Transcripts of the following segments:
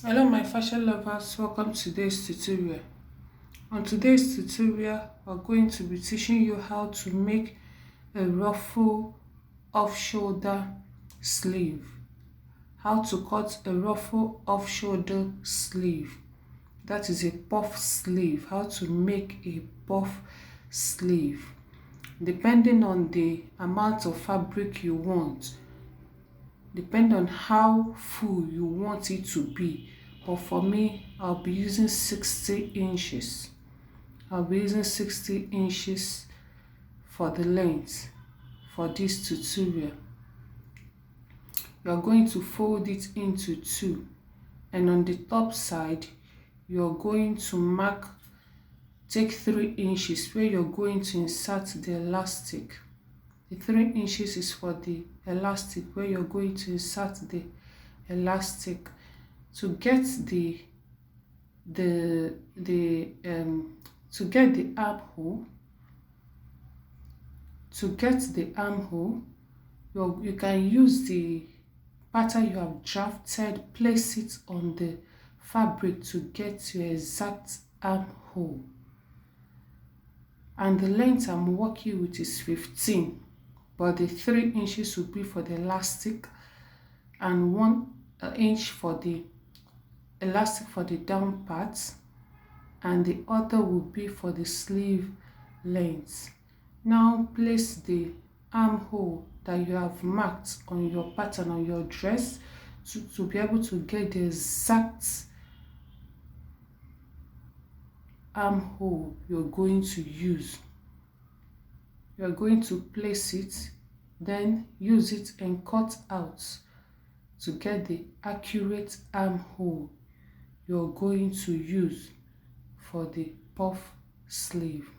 Hello my fashion lovers, welcome to today's tutorial. On today's tutorial, we're going to be teaching you how to make a ruffle off shoulder sleeve. How to cut a ruffle off shoulder sleeve. That is a puff sleeve. How to make a puff sleeve. Depending on the amount of fabric you want, depend on how full you want it to be. But for me, I'll be using 60 inches. I'll be using 60 inches for the length for this tutorial. You're going to fold it into two, and on the top side you're going to mark, take 3 inches where you're going to insert the elastic. The 3 inches is for the elastic, where you're going to insert the elastic to get the to get the armhole. To get the armhole, you can use the pattern you have drafted, place it on the fabric to get your exact armhole. And the length I'm working with is 15, but the 3 inches will be for the elastic and 1 inch for the elastic for the down part, and the other will be for the sleeve length. Now place the armhole that you have marked on your pattern on your dress to be able to get the exact armhole you're going to use. You're going to place it, then use it and cut out to get the accurate armhole you're going to use for the puff sleeve.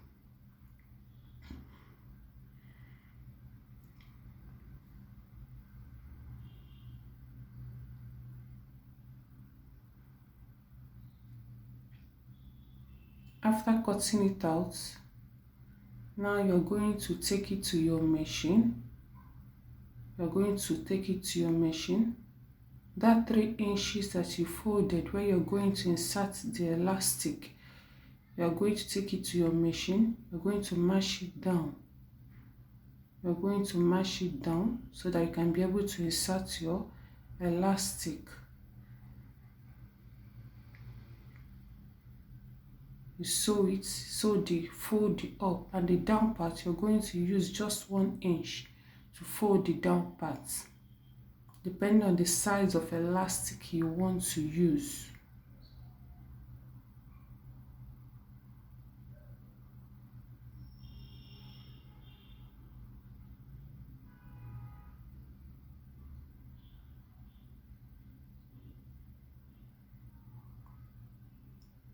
After cutting it out, now you're going to take it to your machine. You're going to take it to your machine. That 3 inches that you folded where you're going to insert the elastic, you're going to take it to your machine. You're going to mash it down. You're going to mash it down so that you can be able to insert your elastic. You sew it, fold it up, and the down part you're going to use just 1 inch to fold the down part, depending on the size of elastic you want to use.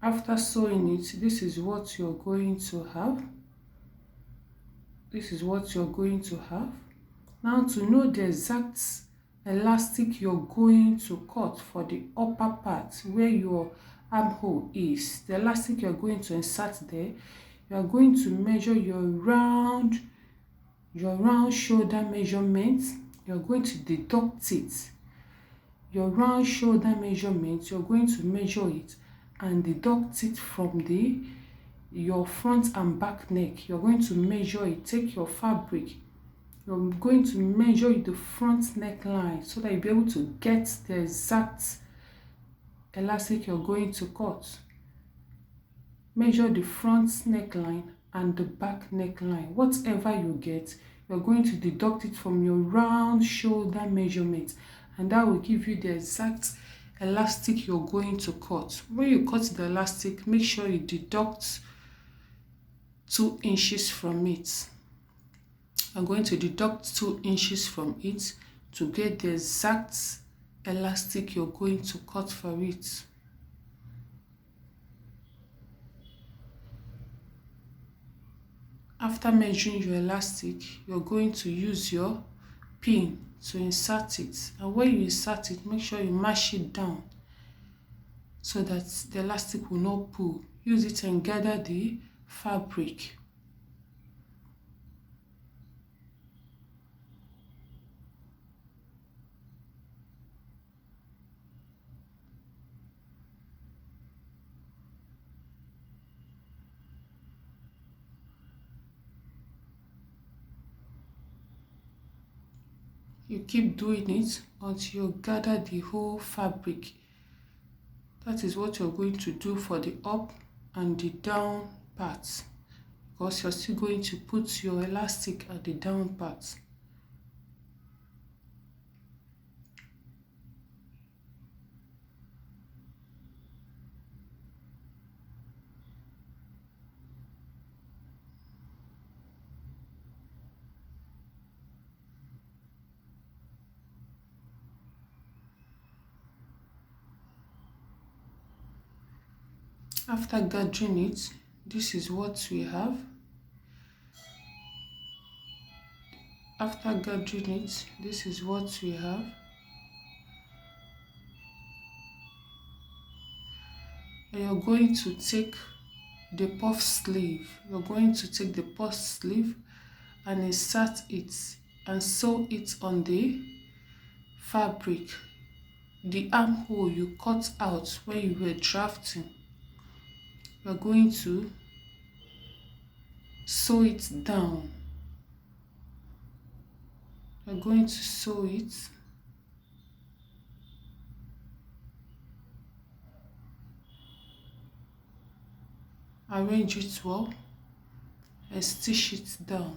After sewing it, this is what you're going to have. This is what you're going to have. Now, to know the exact elastic you're going to cut for the upper part where your armhole is, the elastic you're going to insert there, you are going to measure your round shoulder measurement. You're going to deduct it. Your round shoulder measurement, you're going to measure it and deduct it from your front and back neck. You're going to measure it. Take your fabric. You're going to measure the front neckline so that you'll be able to get the exact elastic you're going to cut. Measure the front neckline and the back neckline. Whatever you get, you're going to deduct it from your round shoulder measurement, and that will give you the exact elastic you're going to cut. When you cut the elastic, make sure you deduct 2 inches from it. I'm going to deduct 2 inches from it to get the exact elastic you're going to cut for it. After measuring your elastic, you're going to use your pin to insert it. And when you insert it, make sure you mash it down so that the elastic will not pull. Use it and gather the fabric. You keep doing it until you gather the whole fabric. That is what you're going to do for the up and the down parts, because you're still going to put your elastic at the down part. After gathering it, this is what we have. After gathering it, this is what we have. And you're going to take the puff sleeve. You're going to take the puff sleeve and insert it and sew it on the fabric. The armhole you cut out when you were drafting, you're going to sew it down. You're going to sew it. Arrange it well and stitch it down.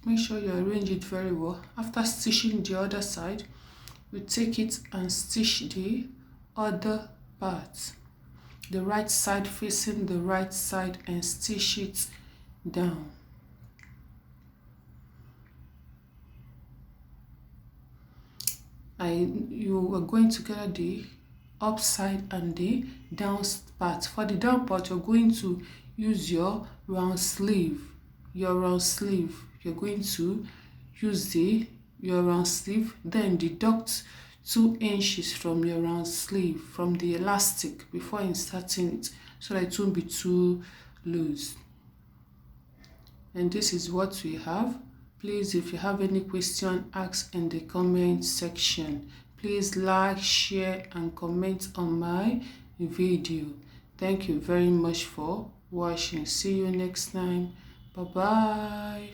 Make sure you arrange it very well. After stitching the other side, you take it and stitch the other part, the right side facing the right side, and stitch it down. You are going to get the upside and the down part. For the down part, you're going to use your round sleeve. You're going to use your round sleeve, then deduct 2 inches from your round sleeve from the elastic before inserting it, so that it won't be too loose. And this is what we have. Please, if you have any question, ask in the comment section. Please like, share and comment on my video. Thank you very much for watching. See you next time. Bye bye.